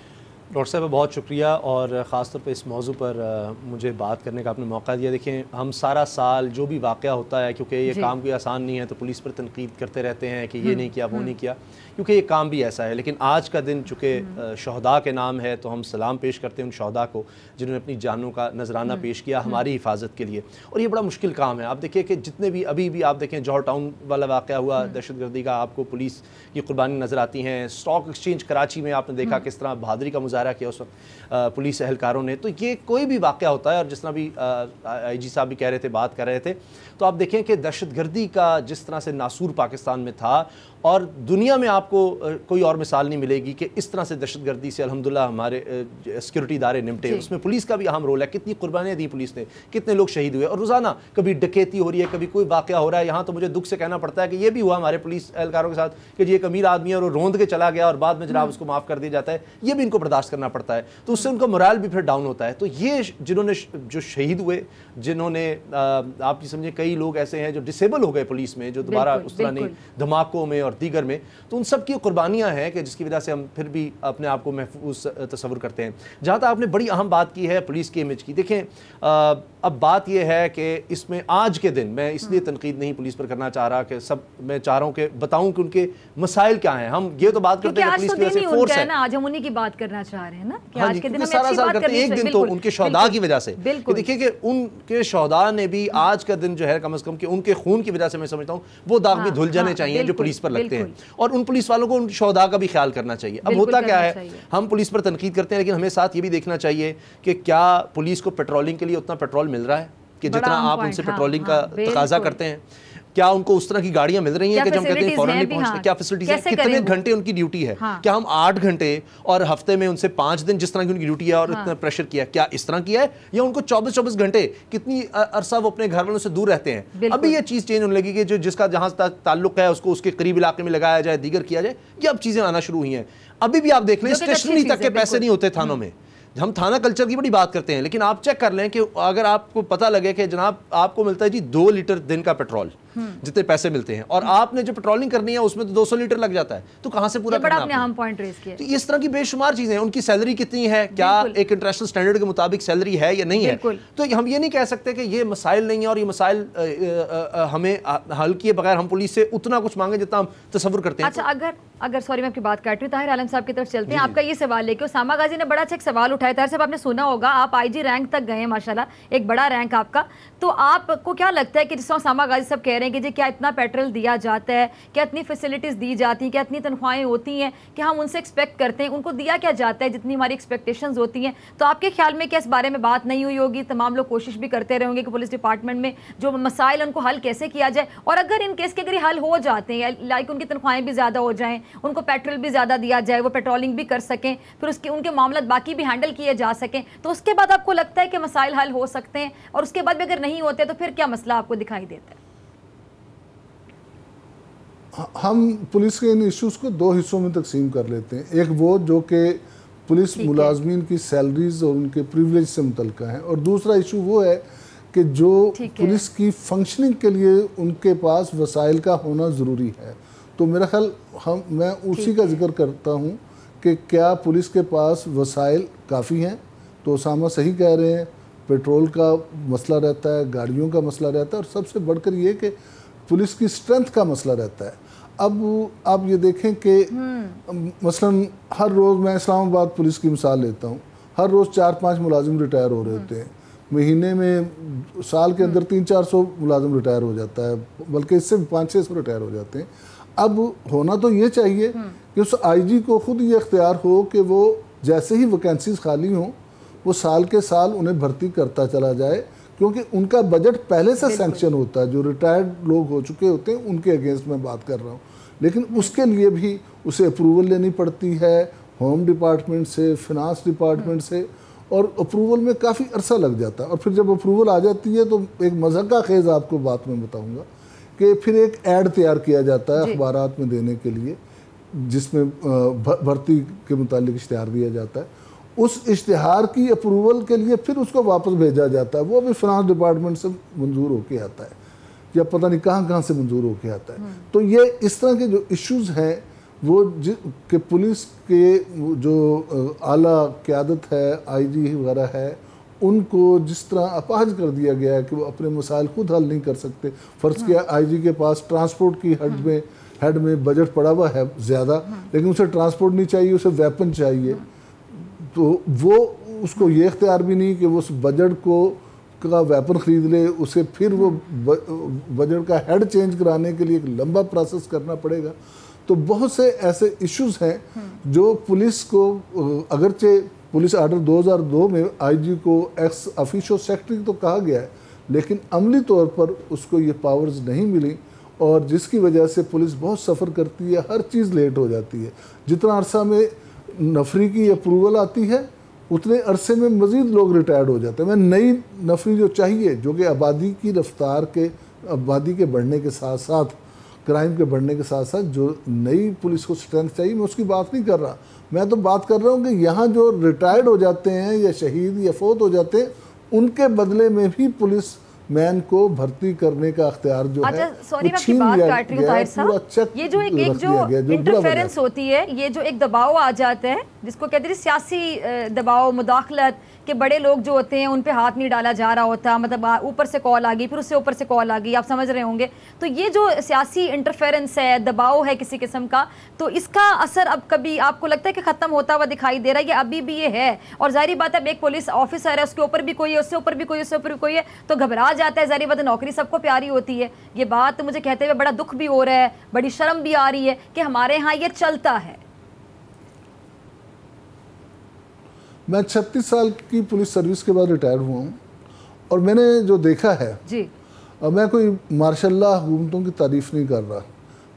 डॉक्टर साहब बहुत शुक्रिया और ख़ास तौर पे इस मौजू पर मुझे बात करने का आपने मौका दिया। देखें, हम सारा साल जो भी वाक़या होता है, क्योंकि ये काम कोई आसान नहीं है, तो पुलिस पर तनकीद करते रहते हैं कि ये नहीं किया, वो नहीं किया, क्योंकि ये काम भी ऐसा है। लेकिन आज का दिन चूँकि शहदा के नाम है, तो हम सलाम पेश करते हैं उन शहदा को जिन्होंने अपनी जानों का नजराना पेश किया हमारी हिफाजत के लिए। और ये बड़ा मुश्किल काम है। आप देखिए कि जितने भी अभी भी आप देखें, जौहर टाउन वाला वाक़या हुआ दहशतगर्दी का, आपको पुलिस की कुर्बानी नज़र आती हैं। स्टॉक एक्सचेंज कराची में आपने देखा किस तरह बहादुरी का मुजाहरा किया उस वक्त पुलिस एहलकारों ने। तो ये कोई भी वाक़या होता है, और जिस तरह भी IG साहब भी कह रहे थे, बात कर रहे थे, तो आप देखें कि दहशतगर्दी का जिस तरह से नासूर पाकिस्तान में था, और दुनिया में आपको कोई और मिसाल नहीं मिलेगी कि इस तरह से दहशतगर्दी से अल्हम्दुलिल्लाह हमारे सिक्योरिटी इदारे निपटे। उसमें पुलिस का भी अहम रोल है। कितनी कुर्बानियाँ दी पुलिस ने, कितने लोग शहीद हुए, और रोज़ाना कभी डकैती हो रही है, कभी कोई वाक़या हो रहा है। यहाँ तो मुझे दुख से कहना पड़ता है कि ये भी हुआ हमारे पुलिस एहलकारों के साथ कि जी एक अमीर आदमी है और वो रोंद के चला गया और बाद में जनाब उसको माफ़ कर दिया जाता है। ये भी इनको बर्दाश्त करना पड़ता है, तो उससे उनका मोराल भी फिर डाउन होता है। तो ये जिन्होंने जो शहीद हुए, जिन्होंने आप ये समझे कई लोग ऐसे हैं जो डिसेबल हो गए पुलिस में, जो दोबारा उस तरह नहीं, धमाकों में और दीगर में, तो उन सब की कुर्बानियां हैं कि जिसकी वजह से हम फिर भी अपने आप को महफूज तस्वुर करते हैं। जहाँ तक आपने बड़ी अहम बात की है पुलिस के इमेज की, देखें अब बात यह है कि इसमें आज के दिन मैं इसलिए तनकीद नहीं पुलिस पर करना चाह रहा कि सब मैं चाह रहा हूँ कि बताऊँ कि उनके मसाइल क्या हैं। हम ये तो बात करते हैं पुलिस की वजह से फोर्स है ना, आज हम उन्हीं की बात करना चाह रहे हैं ना कि आज के दिन सारा साल करते हैं, एक दिन तो उनके शहदा की वजह से। देखिए कि उनके शहदा ने भी आज का दिन जो है कम से कम कि उनके खून की वजह से मैं समझता हूँ वो दाग भी धुल जाने चाहिए जो पुलिस पर लगते हैं, और उन पुलिस वालों को उन शहदा का भी ख्याल करना चाहिए। अब होता क्या है, हम पुलिस पर तनकीद करते हैं, लेकिन हमें साथ ये भी देखना चाहिए कि क्या पुलिस को पेट्रोलिंग के लिए उतना पेट्रोल मिल रहा है कि जितना आप उनसे पेट्रोलिंग का तकाजा करते हैं? क्या उनको उस तरह की गाड़ियां मिल रही हैं कि जब हम कहते हैं फौरन नहीं पहुंचते? क्या फैसिलिटीज है? कितने घंटे उनकी ड्यूटी है? क्या हम 8 घंटे और हफ्ते में उनसे 5 दिन जिस तरह की उनकी ड्यूटी है और इतना प्रेशर किया, क्या इस तरह किया है? या उनको 24-24 घंटे कितनी अरसा वो अपने घर वालों से दूर रहते हैं? अभी ये चीज़ चेंज होने लगी कि जो जिसका जहां तक ताल्लुक है उसको उसके करीब इलाके में लगाया जाए, दीगर किया जाए। ये अब चीज़ें आना शुरू हुई हैं। अभी भी आप देख लें स्टेशनरी तक के पैसे नहीं होते थानों में। हम थाना कल्चर की बड़ी बात करते हैं, लेकिन आप चेक कर लें कि अगर आपको पता लगे कि जनाब आपको मिलता है जी 2 लीटर दिन का पेट्रोल, जितने पैसे मिलते हैं, और आपने जो पेट्रोलिंग करनी है उसमें तो 200 लीटर लग जाता है, तो कहां से पूरा करना आपने अहम पॉइंट रेज किया। तो इस तरह की बेशुमार चीजें हैं। उनकी सैलरी कितनी है, क्या एक इंटरनेशनल स्टैंडर्ड के मुताबिक सैलरी है या नहीं है, तो हम ये नहीं कह सकते कि ये मसाइल नहीं है और ये मसाइल हमें हल किए बगैर हम पुलिस से उतना कुछ मांगे जितना हम तसव्वुर करते हैं। अच्छा, अगर सॉरी मैं आपकी बात काट रही हूँ, ताहिर आलम साहब की तरफ चलते हैं। आपका ये सवाल लेके उसामा गाजी ने बड़ा अच्छा एक सवाल उठाया। ताहिर साहब, आपने सुना होगा, आप आईजी रैंक तक गए हैं माशाल्लाह, एक बड़ा रैंक आपका, तो आपको क्या लगता है कि जिस उसामा गाजी साहब कह रहे हैं कि जी क्या इतना पेट्रोल दिया जाता है, क्या इतनी फैसिलिटीज़ दी जाती हैं, क्या इतनी तनख्वाहें होती हैं कि हम उनसे एक्सपेक्ट करते हैं, उनको दिया क्या जाता है जितनी हमारी एक्सपेक्टेशंस होती हैं, तो आपके ख्याल में क्या इस बारे में बात नहीं हुई होगी? तमाम लोग कोशिश भी करते रहेंगे कि पुलिस डिपार्टमेंट में जो मसाइल उनको हल कैसे किया जाए, और अगर इन केस के अगर हल हो जाते हैं, लाइक उनकी तनख्वाहें भी ज़्यादा हो जाएँ, उनको पेट्रोल ज़्यादा दिया जाए, वो पेट्रोलिंग भी कर सकें, फिर उसके उनके मामला बाकी भी हैंडल किए जा सकें, तो उसके बाद आपको लगता है कि मसाइल हल हो सकते हैं? और उसके बाद भी अगर नहीं होते तो फिर क्या मसला आपको दिखाई देता है? हम पुलिस के इन इश्यूज को दो हिस्सों में तकसीम कर लेते हैं। एक वो जो कि पुलिस मुलाजमीन की सैलरीज और उनके प्रिविलेज से मुतल्लिका है, और दूसरा इशू वो है कि जो पुलिस की फंक्शनिंग के लिए उनके पास वसाइल का होना ज़रूरी है। तो मेरा ख्याल मैं उसी का जिक्र करता हूँ कि क्या पुलिस के पास वसाइल काफ़ी हैं। तो उसामा सही कह रहे हैं, पेट्रोल का मसला रहता है, गाड़ियों का मसला रहता है, और सबसे बढ़कर ये कि पुलिस की स्ट्रेंथ का मसला रहता है। अब आप ये देखें कि मसलन हर रोज़, मैं इस्लामाबाद पुलिस की मिसाल लेता हूँ, हर रोज़ 4-5 मुलाजिम रिटायर हो रहे होते हैं। महीने में, साल के अंदर 300-400 मुलाजिम रिटायर हो जाता है, बल्कि इससे 500-600 रिटायर हो जाते हैं। अब होना तो ये चाहिए कि उस आईजी को खुद ये इख्तियार हो कि वो जैसे ही वैकेंसीज खाली हों वो साल के साल उन्हें भर्ती करता चला जाए, क्योंकि उनका बजट पहले से सैंक्शन होता है। जो रिटायर्ड लोग हो चुके होते हैं उनके अगेंस्ट मैं बात कर रहा हूँ, लेकिन उसके लिए भी उसे अप्रूवल लेनी पड़ती है होम डिपार्टमेंट से, फिनांस डिपार्टमेंट से, और अप्रूवल में काफ़ी अरसा लग जाता है। और फिर जब अप्रूवल आ जाती है तो एक मज़ाक़ा खेज़ आपको बात में बताऊँगा कि फिर एक ऐड तैयार किया जाता है अखबारात में देने के लिए, जिसमें भर्ती के मुतालिक इश्तिहार दिया जाता है। उस इश्तिहार की अप्रूवल के लिए फिर उसको वापस भेजा जाता है, वो भी फिनांस डिपार्टमेंट से मंजूर होके आता है, या पता नहीं कहाँ से मंजूर होके आता है। तो ये इस तरह के जो इश्यूज़ हैं वो कि पुलिस के जो आला क़यादत है, आईजी वगैरह है, उनको जिस तरह अपाहज कर दिया गया है कि वो अपने मसाइल खुद हल नहीं कर सकते। फ़र्ज़ किया आईजी के पास ट्रांसपोर्ट की हेड में बजट पड़ा हुआ है ज़्यादा, लेकिन उसे ट्रांसपोर्ट नहीं चाहिए, उसे वेपन चाहिए, तो वो उसको ये इख्तियार भी नहीं कि वो उस बजट का वेपन ख़रीद ले, उसे फिर वो बजट का हेड चेंज कराने के लिए एक लंबा प्रोसेस करना पड़ेगा। तो बहुत से ऐसे इश्यूज़ हैं जो पुलिस को, अगरचे पुलिस आर्डर 2002 में आईजी को एक्स ऑफिशियो सेक्रेटरी तो कहा गया है, लेकिन अमली तौर पर उसको ये पावर्स नहीं मिली, और जिसकी वजह से पुलिस बहुत सफ़र करती है, हर चीज़ लेट हो जाती है। जितना अरसा में नफरी की अप्रूवल आती है उतने अरसे में मज़ीद लोग रिटायर्ड हो जाते हैं। मैं नई नफरी जो चाहिए, जो कि आबादी की रफ्तार के, आबादी के बढ़ने के साथ साथ, क्राइम के बढ़ने के साथ साथ जो नई पुलिस को स्ट्रेंथ चाहिए, मैं उसकी बात नहीं कर रहा। मैं तो बात कर रहा हूँ कि यहाँ जो रिटायर्ड हो जाते हैं या शहीद या फौत हो जाते हैं, उनके बदले में भी पुलिस मैन को भर्ती करने का अख्तियार जो है, सॉरी मैं आपकी बात काट रही हूँ ताहिर साहब, ये जो एक जो इंटरफेरेंस होती है, ये जो एक दबाव आ जाता है जिसको कहते हैं सियासी दबाव, मुदाखलत के बड़े लोग जो होते हैं उन पे हाथ नहीं डाला जा रहा होता, मतलब ऊपर से कॉल आ गई, फिर उससे ऊपर से कॉल आ गई, आप समझ रहे होंगे। तो ये जो सियासी इंटरफेरेंस है, दबाव है किसी किस्म का, तो इसका असर अब कभी आपको लगता है कि ख़त्म होता हुआ दिखाई दे रहा है, या अभी भी ये है? और जाहिर बात है, एक पुलिस ऑफिसर है, उसके ऊपर भी कोई है, उससे ऊपर भी कोई, उससे ऊपर भी कोई है, तो घबरा जाता है। जाहिर बात है, नौकरी सबको प्यारी होती है। ये बात मुझे कहते हुए बड़ा दुख भी हो रहा है, बड़ी शर्म भी आ रही है कि हमारे यहाँ ये चलता है। मैं 36 साल की पुलिस सर्विस के बाद रिटायर हुआ हूँ, और मैंने जो देखा है जी, मैं कोई मार्शल्ला हुकूमतों की तारीफ़ नहीं कर रहा,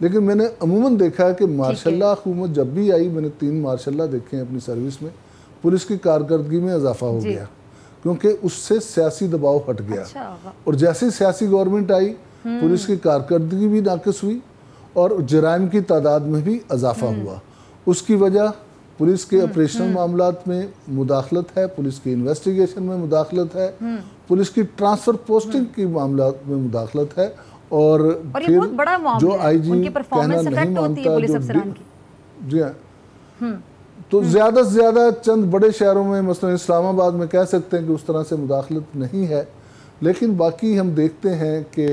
लेकिन मैंने अमूमन देखा है कि मार्शल्ला हुकूमत जब भी आई, मैंने 3 मार्शल्ला देखे हैं अपनी सर्विस में, पुलिस की कारकर्दगी में इजाफा हो गया, क्योंकि उससे सियासी दबाव हट गया। और जैसे ही सियासी गवर्नमेंट आई, पुलिस की कारकर्दगी भी नाक़िस हुई और जराइम की तादाद में भी इजाफा हुआ। उसकी वजह पुलिस के ऑपरेशनल मामलात में मुदाखलत है, पुलिस की इन्वेस्टिगेशन में मुदाखलत है, पुलिस की ट्रांसफ़र पोस्टिंग की मामलात में मुदाखलत है, और ये फिर बहुत बड़ा मामला जो है, आईजी उनकी कहना परफॉर्मेंस नहीं इफेक्ट होती है मानता, पुलिस जो अफसरान की। जी हाँ, तो ज़्यादा से ज़्यादा चंद बड़े शहरों में मसलन इस्लामाबाद में कह सकते हैं कि उस तरह से मुदाखलत नहीं है, लेकिन बाकी हम देखते हैं कि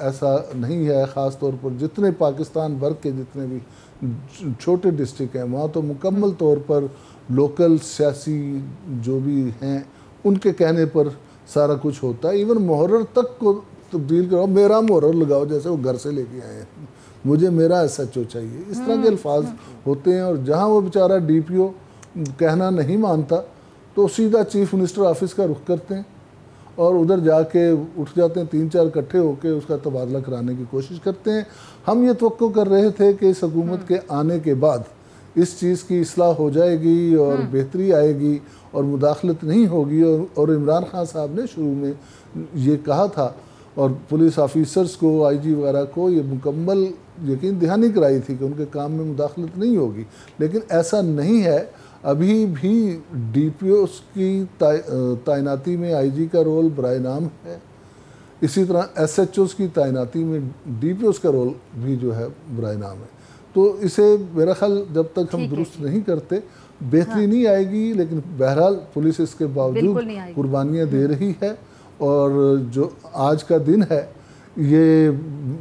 ऐसा नहीं है। ख़ास तौर पर जितने पाकिस्तान भर के जितने भी छोटे डिस्ट्रिक्ट हैं वहाँ तो मुकम्मल तौर पर लोकल सियासी जो भी हैं उनके कहने पर सारा कुछ होता है। इवन मुहर्रर तक को तब्दील करो, मेरा मुहर्रर लगाओ, जैसे वो घर से लेके आए हैं, मुझे मेरा SHO चाहिए, इस तरह के अल्फाज होते हैं। और जहाँ वो बेचारा DPO कहना नहीं मानता तो सीधा चीफ मिनिस्टर ऑफिस का रुख करते हैं और उधर जाके उठ जाते हैं, 3-4 इकट्ठे होकर उसका तबादला कराने की कोशिश करते हैं। हम ये तवक्को कर रहे थे कि इस हुकूमत के आने के बाद इस चीज़ की इस्लाह हो जाएगी और बेहतरी आएगी और मुदाखलत नहीं होगी। और इमरान खान साहब ने शुरू में ये कहा था और पुलिस ऑफिसर्स को, IG वगैरह को ये मुकम्मल यकीन दहानी कराई थी कि उनके काम में मुदाखलत नहीं होगी, लेकिन ऐसा नहीं है। अभी भी DPOs की तैनाती में IG का रोल बराए नाम है, इसी तरह SHOs की तैनाती में DPOs का रोल भी जो है बराए नाम है। तो इसे मेरा ख्याल जब तक हम दुरुस्त नहीं करते बेहतरी नहीं आएगी, लेकिन बहरहाल पुलिस इसके बावजूद कुर्बानियाँ दे रही है। और जो आज का दिन है ये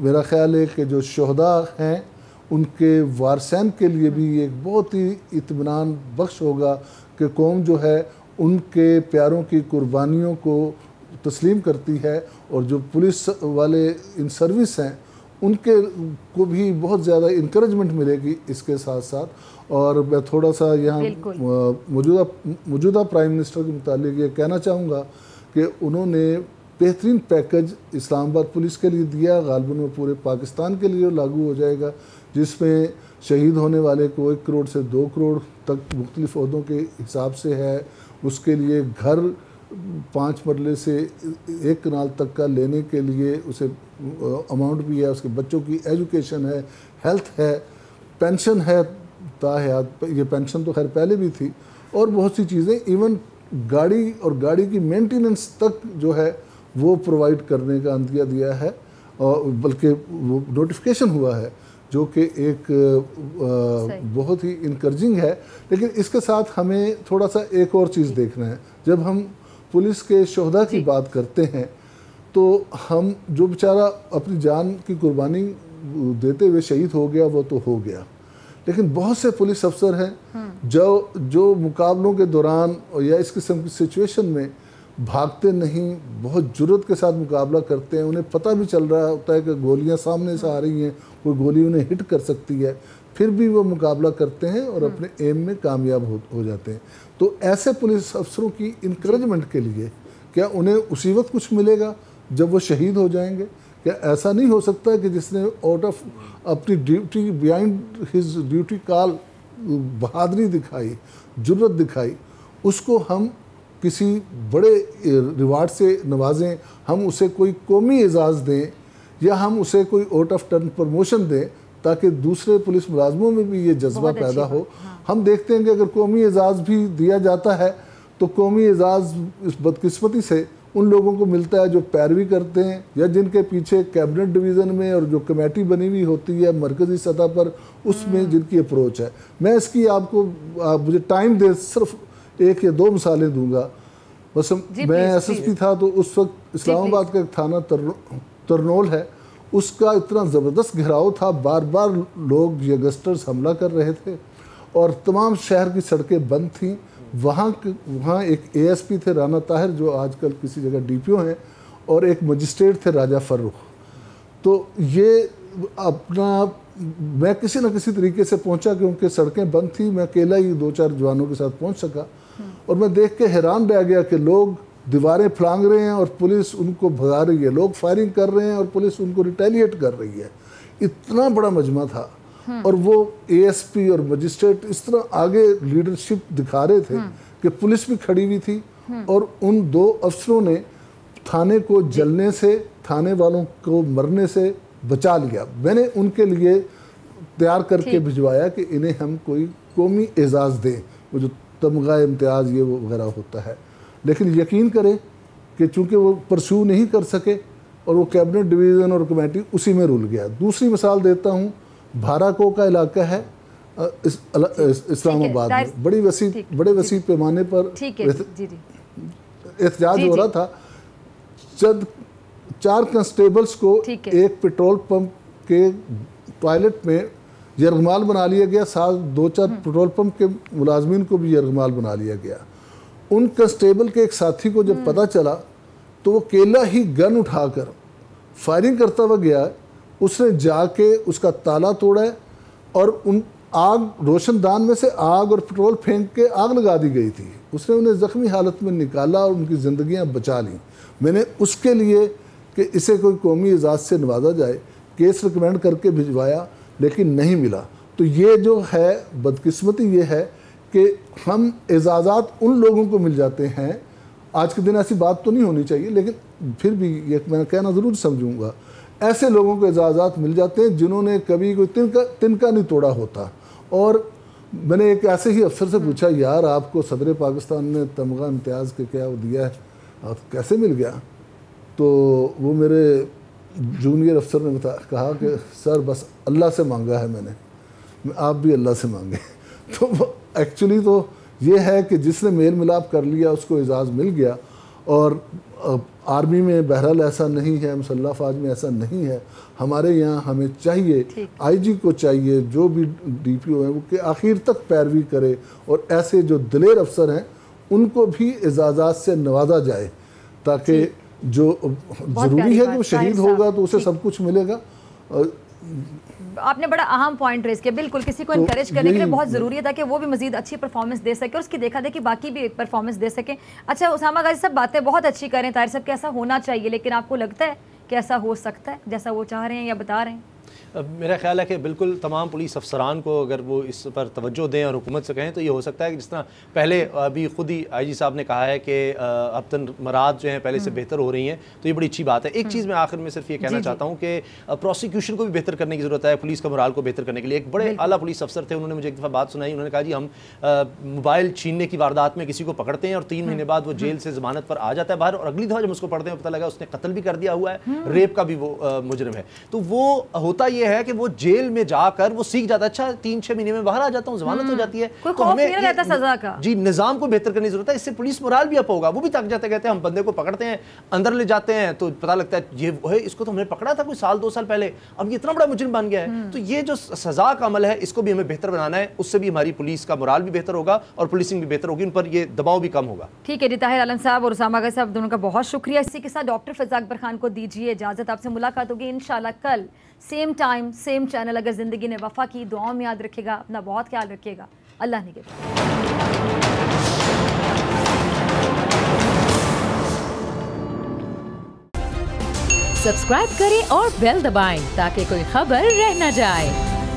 मेरा ख्याल है कि जो शहदा हैं उनके वारसैन के लिए भी एक बहुत ही इत्मीनान बख्श होगा कि कौम जो है उनके प्यारों की कुर्बानियों को तस्लीम करती है। और जो पुलिस वाले इन सर्विस हैं उनके को भी बहुत ज़्यादा इंकरेजमेंट मिलेगी इसके साथ साथ। और मैं थोड़ा सा यहाँ मौजूदा प्राइम मिनिस्टर के मुतालिक ये कहना चाहूँगा कि उन्होंने बेहतरीन पैकेज इस्लामाबाद पुलिस के लिए दिया, गालिबन वो पूरे पाकिस्तान के लिए लागू हो जाएगा, जिसमें शहीद होने वाले को 1 करोड़ से 2 करोड़ तक मुख्तलिफ ओहदों के हिसाब से है। उसके लिए घर 5 मरले से 1 कनाल तक का लेने के लिए उसे अमाउंट भी है, उसके बच्चों की एजुकेशन है, हेल्थ है, पेंशन है ताहयात, ये पेंशन तो खैर पहले भी थी, और बहुत सी चीज़ें, इवन गाड़ी और गाड़ी की मेंटेनेंस तक जो है वो प्रोवाइड करने का अंदिया दिया है। और बल्कि वो नोटिफिकेशन हुआ है जो कि एक बहुत ही इनकरेजिंग है। लेकिन इसके साथ हमें थोड़ा सा एक और चीज़ देखना है। जब हम पुलिस के शोहदा की बात करते हैं तो हम जो बेचारा अपनी जान की कुर्बानी देते हुए शहीद हो गया वो तो हो गया, लेकिन बहुत से पुलिस अफसर हैं जो मुकाबलों के दौरान या इस किस्म की सिचुएशन में भागते नहीं, बहुत जुर्रत के साथ मुकाबला करते हैं। उन्हें पता भी चल रहा होता है कि गोलियां सामने से आ रही हैं, कोई गोली उन्हें हिट कर सकती है, फिर भी वो मुकाबला करते हैं और अपने एम में कामयाब हो जाते हैं। तो ऐसे पुलिस अफसरों की इनकरेजमेंट के लिए क्या उन्हें उसी वक्त कुछ मिलेगा जब वो शहीद हो जाएंगे? क्या ऐसा नहीं हो सकता कि जिसने आउट ऑफ अपनी duty, behind his duty call बहादुरी दिखाई, जुर्रत दिखाई, उसको हम किसी बड़े रिवार्ड से नवाजें, हम उसे कोई कौमी एजाज़ दें या हम उसे कोई आउट ऑफ टर्न प्रमोशन दें ताकि दूसरे पुलिस मुलाजमों में भी ये जज्बा पैदा हो। हम देखते हैं कि अगर कौमी एजाज़ भी दिया जाता है तो कौमी एजाज़ इस बदकिस्मती से उन लोगों को मिलता है जो पैरवी करते हैं या जिनके पीछे कैबिनेट डिवीज़न में और जो कमेटी बनी हुई होती है मरकज़ी सतह पर, उसमें जिनकी अप्रोच है। मैं इसकी आपको मुझे टाइम दे सिर्फ 1 या 2 मिसालें दूंगा। बस मैं SSP था तो उस वक्त इस्लामाबाद का एक थाना तरनोल है, उसका इतना ज़बरदस्त घेराव था, बार बार लोग यंगस्टर्स हमला कर रहे थे और तमाम शहर की सड़कें बंद थीं। वहाँ एक ASP थे राना ताहिर जो आजकल किसी जगह DPO हैं, और एक मजिस्ट्रेट थे राजा फर्रुख। तो ये अपना मैं किसी न किसी तरीके से पहुँचा क्योंकि सड़कें बंद थी, मैं अकेला ही 2-4 जवानों के साथ पहुँच सका और मैं देख के हैरान रह गया कि लोग दीवारें फलांग रहे हैं और पुलिस उनको भगा रही है, लोग फायरिंग कर रहे हैं और पुलिस उनको रिटेलिएट कर रही है। इतना बड़ा मजमा था और वो ASP और मजिस्ट्रेट इस तरह आगे लीडरशिप दिखा रहे थे कि पुलिस भी खड़ी हुई थी और उन 2 अफसरों ने थाने को जलने से, थाने वालों को मरने से बचा लिया। मैंने उनके लिए तैयार करके भिजवाया कि इन्हें हम कोई कौमी एजाज़ दें, वो जो तमगा इम्तियाज़ ये वो वगैरह होता है। लेकिन यकीन करें कि चूँकि वो परस्यू नहीं कर सके और वो कैबिनेट डिवीज़न और कमेटी उसी में रुल गया। दूसरी मिसाल देता हूँ, भाराको का इलाका है इस्लामाबाद में, बड़े वसी पैमाने पर एहतजाज हो रहा था। जब 4 कांस्टेबल्स को एक पेट्रोल पंप के टॉयलेट में यरगमाल बना लिया गया, साथ 2-4 पेट्रोल पंप के मुलाजमीन को भी यरगमाल बना लिया गया। उन कांस्टेबल के एक साथी को जब पता चला तो वो अकेला ही गन उठाकर फायरिंग करता हुआ गया। उसने जाके उसका ताला तोड़ा और उन आग रोशनदान में से आग और पेट्रोल फेंक के आग लगा दी गई थी। उसने उन्हें ज़ख्मी हालत में निकाला और उनकी ज़िंदगियां बचा लीं। मैंने उसके लिए कि इसे कोई कौमी एजाज़ से नवाजा जाए केस रिकमेंड करके भिजवाया, लेकिन नहीं मिला। तो ये जो है बदकिस्मती ये है कि हम एजाज़ात उन लोगों को मिल जाते हैं। आज के दिन ऐसी बात तो नहीं होनी चाहिए, लेकिन फिर भी ये मैं कहना ज़रूर समझूंगा, ऐसे लोगों को एजाज़ात मिल जाते हैं जिन्होंने कभी कोई तिनका नहीं तोड़ा होता। और मैंने एक ऐसे ही अफसर से पूछा, यार आपको सदर पाकिस्तान ने तमगा इम्तियाज़ के क्या दिया है, आप कैसे मिल गया? तो वो मेरे जूनियर अफसर ने कहा कि सर बस अल्लाह से मांगा है मैंने, आप भी अल्लाह से मांगे। तो एक्चुअली तो ये है कि जिसने मेल मिलाप कर लिया उसको एजाज़ मिल गया। और आर्मी में बहरहाल ऐसा नहीं है, मुसल्लह फ़ौज में ऐसा नहीं है। हमारे यहाँ हमें चाहिए, आईजी को चाहिए, जो भी डीपीओ है वो कि आखिर तक पैरवी करे और ऐसे जो दिलेर अफसर हैं उनको भी एजाज़ात से नवाजा जाए, ताकि जो ज़रूरी है कि वो शहीद होगा तो उसे सब कुछ मिलेगा। आपने बड़ा अहम पॉइंट रेज किया। बिल्कुल, किसी को इनकरेज करने के लिए बहुत ज़रूरी है ताकि वो भी मजीद अच्छी परफॉर्मेंस दे सके और उसकी देखा देखी बाकी भी परफॉर्मेंस दे सके। अच्छा उसामा गाजी, सब बातें बहुत अच्छी करें, ताहिर साहब कि ऐसा होना चाहिए, लेकिन आपको लगता है कि ऐसा हो सकता है जैसा वो चाह रहे हैं या बता रहे हैं? मेरा ख्याल है कि बिल्कुल तमाम पुलिस अफसरान को अगर वो इस पर तवज्जो दें और हुकूमत से कहें तो ये हो सकता है कि जिस तरह पहले अभी खुद ही आईजी साहब ने कहा है कि अब तक मराद जो हैं पहले से बेहतर हो रही हैं, तो ये बड़ी अच्छी बात है। एक चीज़ मैं आखिर में सिर्फ ये कहना चाहता हूँ कि प्रोसिक्यूशन को भी बेहतर करने की ज़रूरत है, पुलिस का मोराल को बेहतर करने के लिए। एक बड़े आला पुलिस अफसर थे, उन्होंने मुझे एक दफ़ा बात सुनाई। उन्होंने कहा जी हम मोबाइल छीनने की वारदात में किसी को पकड़ते हैं और 3 महीने बाद वो जेल से ज़मानत पर आ जाता है बाहर, और अगली दफ़ा जब उसको पढ़ते हैं पता लगा उसने कत्ल भी कर दिया हुआ है, रेप का भी वो मुजरिम है। तो वो होता ये है कि वो जेल में जाकर वो सीख जाता है, अच्छा 3-6 महीने में बाहर आ जाता हूँ, जमानत हो जाती है। कोई खौफ नहीं रहता सजा का। जी, निजाम को बेहतर करने की जरूरत है, इससे पुलिस मोराल भी अप होगा। वो भी थक जाते कहते हैं हम बंदे को पकड़ते हैं, अंदर ले जाते हैं तो पता लगता है ये है, इसको तो हमने पकड़ा था कोई 1-2 साल पहले, अब ये इतना बड़ा मुजरिम बन गया है। तो ये जो सजा का अमल है इसको भी हमें बेहतर बनाना है, उससे भी हमारी पुलिस का मोराल भी बेहतर होगा और पुलिसिंग भी बेहतर होगी, उन पर ये दबाव भी कम होगा। ठीक है जी, ताहिर आलम साहब और उसामा गाजी साहब दोनों का बहुत शुक्रिया। इसी के साथ डॉक्टर फ़िज़ा अकबर खान को दीजिए इजाज़त, आपसे मुलाकात होगी इंशाल्लाह कल सेम टाइम सेम चैनल। अगर ज़िंदगी ने वफ़ा की, दुआओं में याद रखिएगा, अपना बहुत ख्याल रखिएगा। अल्लाह निगहबान। सब्सक्राइब करें और बेल दबाएं ताकि कोई खबर रह न जाए।